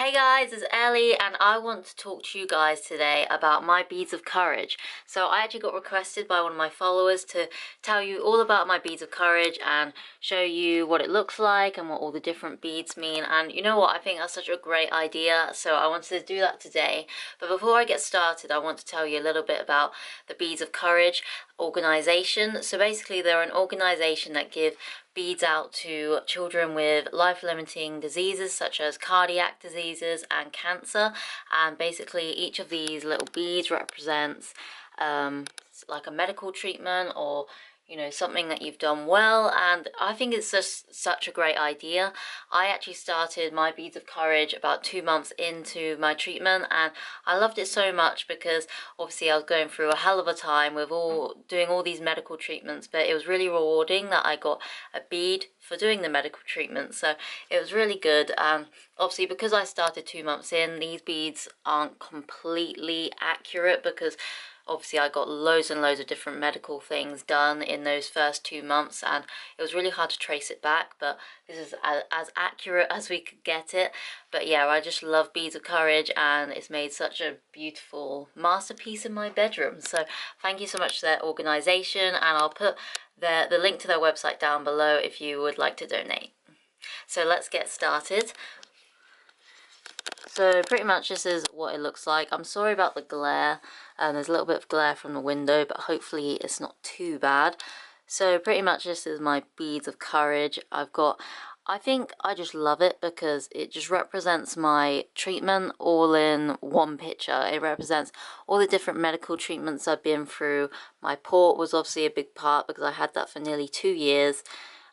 Hey guys, it's Ellie and I want to talk to you guys today about my beads of courage. So I actually got requested by one of my followers to tell you all about my beads of courage and show you what it looks like and what all the different beads mean. And you know what, I think that's such a great idea, so I wanted to do that today. But before I get started, I want to tell you a little bit about the Beads of Courage organization. So basically they're an organization that give beads out to children with life-limiting diseases such as cardiac diseases and cancer, and basically each of these little beads represents like a medical treatment or something that you've done well, and I think it's just such a great idea. I actually started my Beads of Courage about 2 months into my treatment, and I loved it so much because obviously I was going through a hell of a time with doing all these medical treatments, but it was really rewarding that I got a bead for doing the medical treatment, so it was really good. Obviously because I started 2 months in, these beads aren't completely accurate because obviously I got loads and loads of different medical things done in those first 2 months, and it was really hard to trace it back, but this is as accurate as we could get it. But yeah, I just love Beads of Courage, and it's made such a beautiful masterpiece in my bedroom. So thank you so much to their organization, and I'll put the link to their website down below if you would like to donate. So let's get started. So pretty much this is what it looks like. I'm sorry about the glare, there's a little bit of glare from the window, but hopefully it's not too bad. So pretty much this is my Beads of Courage. I think I just love it because it just represents my treatment all in one picture. It represents all the different medical treatments I've been through. My port was obviously a big part because I had that for nearly 2 years.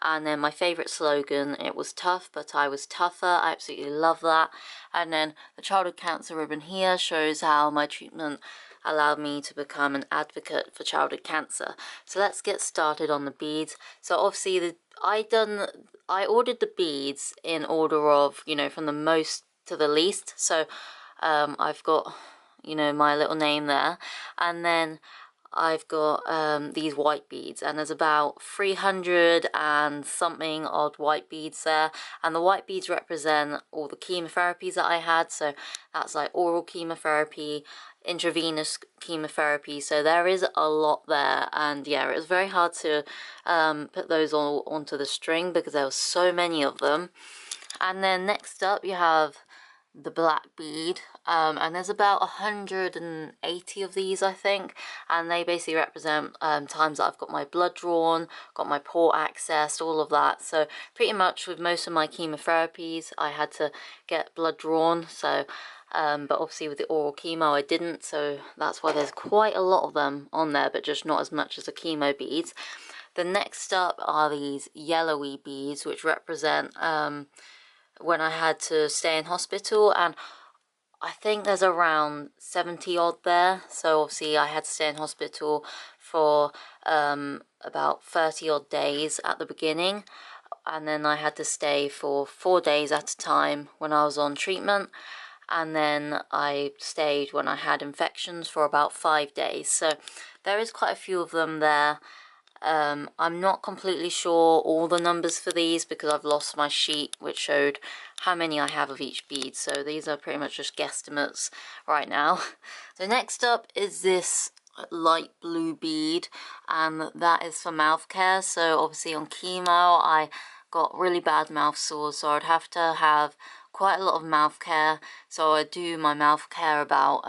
And then my favourite slogan, it was tough, but I was tougher. I absolutely love that. And then the childhood cancer ribbon here shows how my treatment allowed me to become an advocate for childhood cancer. So let's get started on the beads. So obviously I ordered the beads in order of, from the most to the least. So I've got, my little name there. And then I've got these white beads, and there's about 300 and something odd white beads there, and the white beads represent all the chemotherapies that I had. So that's like oral chemotherapy, intravenous chemotherapy, so there is a lot there. And yeah, it was very hard to put those all onto the string because there was so many of them. And then next up you have the black bead, and there's about 180 of these, I think, and they basically represent times that I've got my blood drawn, got my port accessed, all of that. So pretty much with most of my chemotherapies I had to get blood drawn, so but obviously with the oral chemo I didn't, so that's why there's quite a lot of them on there, but just not as much as the chemo beads. The next up are these yellowy beads, which represent when I had to stay in hospital, and I think there's around 70 odd there. So obviously I had to stay in hospital for about 30 odd days at the beginning, and then I had to stay for 4 days at a time when I was on treatment, and then I stayed when I had infections for about 5 days. So there is quite a few of them there. I'm not completely sure all the numbers for these because I've lost my sheet which showed how many I have of each bead, so these are pretty much just guesstimates right now. So next up is this light blue bead, and that is for mouth care. So obviously on chemo I got really bad mouth sores, so I'd have to have quite a lot of mouth care. So I do my mouth care about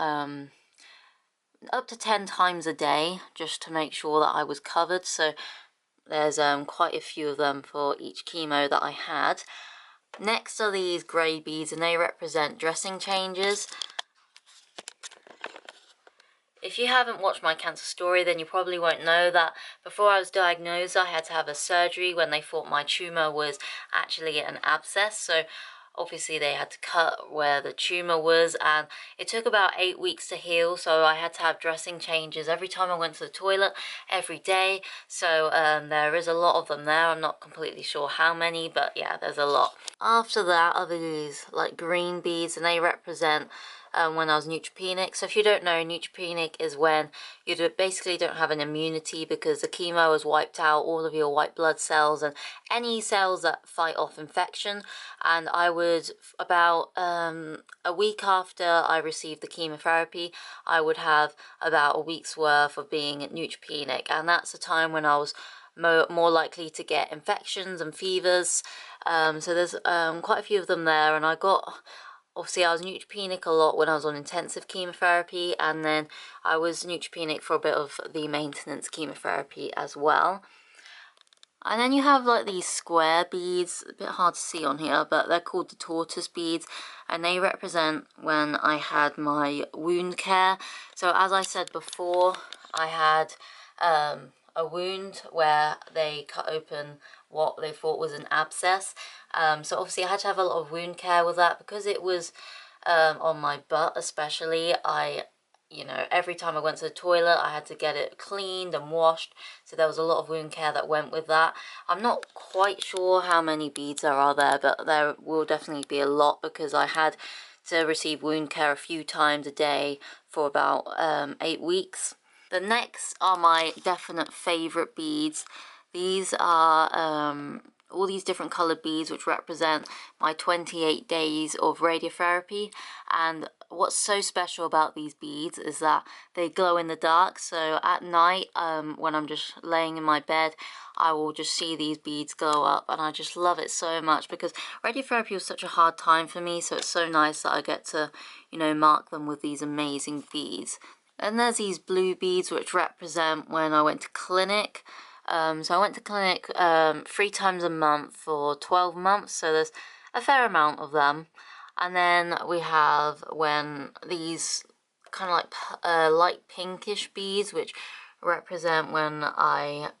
up to 10 times a day just to make sure that I was covered. So there's quite a few of them for each chemo that I had. Next are these grey beads, and they represent dressing changes. If you haven't watched my cancer story, then you probably won't know that before I was diagnosed I had to have a surgery when they thought my tumour was actually an abscess. So obviously they had to cut where the tumour was, and it took about 8 weeks to heal, so I had to have dressing changes every time I went to the toilet, every day. So there is a lot of them there. I'm not completely sure how many, but yeah, there's a lot. After that are these like green beads, and they represent when I was neutropenic. So if you don't know, neutropenic is when you basically don't have an immunity because the chemo has wiped out all of your white blood cells and any cells that fight off infection. And I would, about a week after I received the chemotherapy, I would have about a week's worth of being neutropenic, and that's a time when I was more likely to get infections and fevers. So there's quite a few of them there, and obviously I was neutropenic a lot when I was on intensive chemotherapy, and then I was neutropenic for a bit of the maintenance chemotherapy as well. And then you have like these square beads, a bit hard to see on here, but they're called the Tortoise Beads, and they represent when I had my wound care. So as I said before, I had a wound where they cut open what they thought was an abscess. So obviously I had to have a lot of wound care with that because it was on my butt especially. Every time I went to the toilet, I had to get it cleaned and washed. So there was a lot of wound care that went with that. I'm not quite sure how many beads there are there, but there will definitely be a lot because I had to receive wound care a few times a day for about 8 weeks. The next are my definite favourite beads. These are all these different coloured beads which represent my 28 days of radiotherapy. And what's so special about these beads is that they glow in the dark. So at night, when I'm just laying in my bed, I will just see these beads glow up, and I just love it so much because radiotherapy was such a hard time for me, so it's so nice that I get to, mark them with these amazing beads. And there's these blue beads which represent when I went to clinic. So I went to clinic 3 times a month for 12 months, so there's a fair amount of them. And then we have when these kind of like light pinkish beads, which represent when I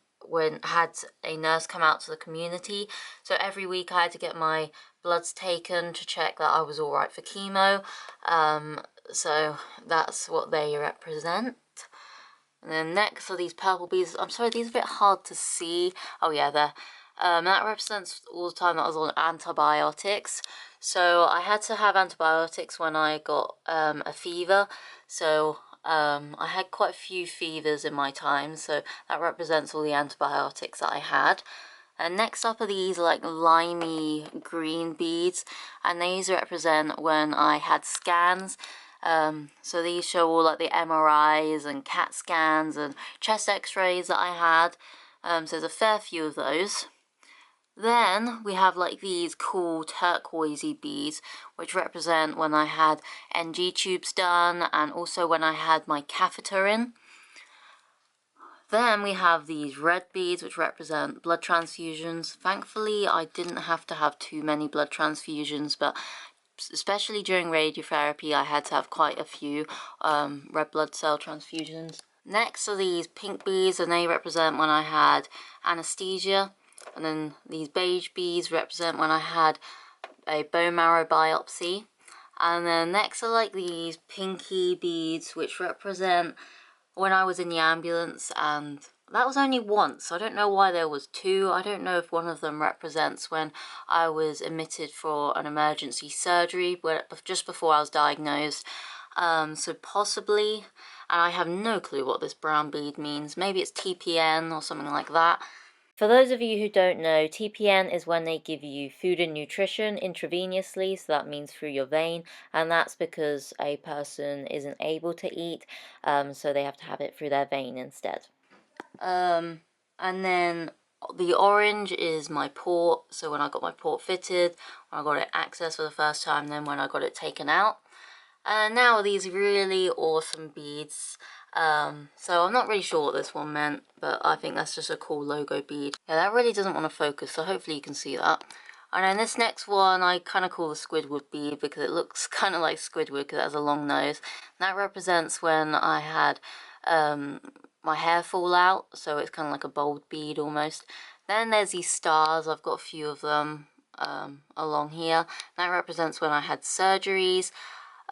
had a nurse come out to the community. So every week I had to get my bloods taken to check that I was all right for chemo. So that's what they represent. And then next are these purple beads. I'm sorry, these are a bit hard to see. Oh yeah, there. That represents all the time that I was on antibiotics. So I had to have antibiotics when I got a fever. So I had quite a few fevers in my time. So that represents all the antibiotics that I had. And next up are these like limey green beads. And these represent when I had scans. So these show all like the MRIs and CAT scans and chest x-rays that I had. So there's a fair few of those. Then we have like these cool turquoisey beads, which represent when I had NG tubes done and also when I had my catheter in. Then we have these red beads, which represent blood transfusions. Thankfully, I didn't have to have too many blood transfusions, but especially during radiotherapy, I had to have quite a few red blood cell transfusions. Next are these pink beads, and they represent when I had anesthesia. And then these beige beads represent when I had a bone marrow biopsy. And then next are like these pinky beads, which represent when I was in the ambulance, and that was only once. I don't know why there was 2. I don't know if one of them represents when I was admitted for an emergency surgery just before I was diagnosed. So possibly, and I have no clue what this brown bead means. Maybe it's TPN or something like that. For those of you who don't know, TPN is when they give you food and nutrition intravenously, so that means through your vein, and that's because a person isn't able to eat, so they have to have it through their vein instead. And then the orange is my port, so when I got my port fitted, when I got it accessed for the first time, then when I got it taken out. And now these really awesome beads. So I'm not really sure what this one meant, but I think that's just a cool logo bead. Yeah, that really doesn't want to focus, so hopefully you can see that. And then this next one I kind of call the Squidward bead because it looks kind of like Squidward because it has a long nose. And that represents when I had my hair fall out, so it's kind of like a bold bead almost. Then there's these stars. I've got a few of them along here. That represents when I had surgeries.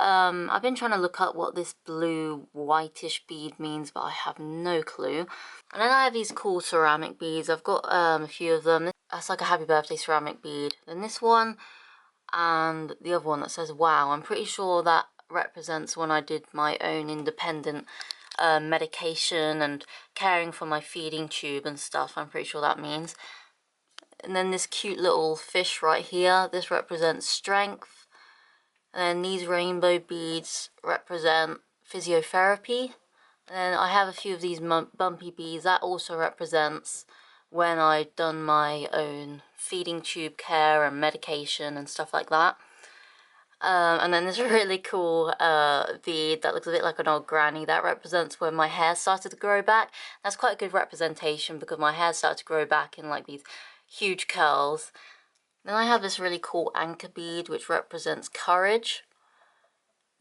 I've been trying to look up what this blue whitish bead means, but I have no clue. And then I have these cool ceramic beads. I've got a few of them. That's like a happy birthday ceramic bead. Then this one and the other one that says wow. I'm pretty sure that represents when I did my own independent medication and caring for my feeding tube and stuff. I'm pretty sure that means. And then this cute little fish right here, this represents strength. And then these rainbow beads represent physiotherapy. And then I have a few of these bumpy beads, that also represents when I've done my own feeding tube care and medication and stuff like that. And then this really cool bead that looks a bit like an old granny, that represents when my hair started to grow back. That's quite a good representation because my hair started to grow back in like these huge curls. Then I have this really cool anchor bead which represents courage.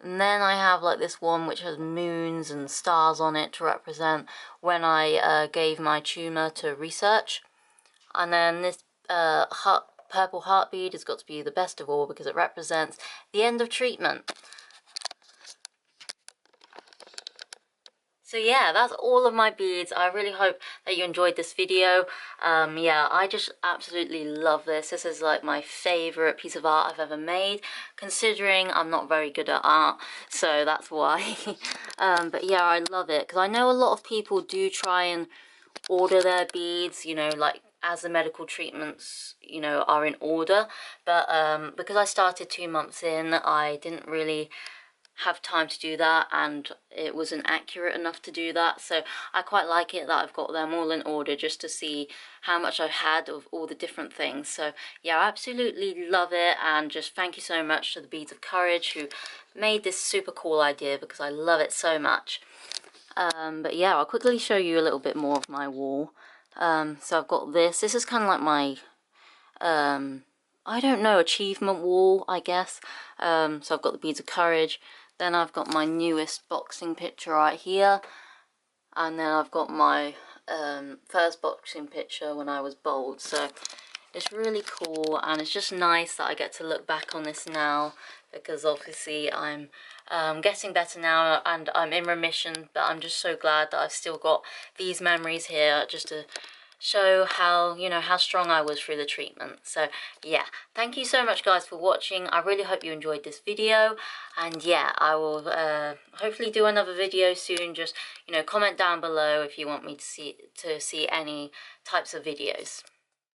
And then I have like this one which has moons and stars on it to represent when I gave my tumour to research. And then this purple heart bead has got to be the best of all because it represents the end of treatment. So yeah, that's all of my beads. I really hope that you enjoyed this video. Yeah, I just absolutely love this. This is like my favourite piece of art I've ever made, considering I'm not very good at art, so that's why. But yeah, I love it, because I know a lot of people do try and order their beads, you know, like as the medical treatments, you know, are in order. But because I started 2 months in, I didn't really have time to do that, and it wasn't accurate enough to do that, so I quite like it that I've got them all in order just to see how much I've had of all the different things. So yeah, I absolutely love it, and just thank you so much to the Beads of Courage who made this super cool idea, because I love it so much. But yeah, I'll quickly show you a little bit more of my wall. So I've got this is kind of like my I don't know, achievement wall, I guess. So I've got the Beads of Courage. Then I've got my newest boxing picture right here. And then I've got my first boxing picture when I was bald. So it's really cool, and it's just nice that I get to look back on this now, because obviously I'm getting better now and I'm in remission, but I'm just so glad that I've still got these memories here just to show how, you know, how strong I was through the treatment. So yeah, thank you so much guys for watching. I really hope you enjoyed this video, and yeah, I will hopefully do another video soon. Just, you know, comment down below if you want me to see any types of videos.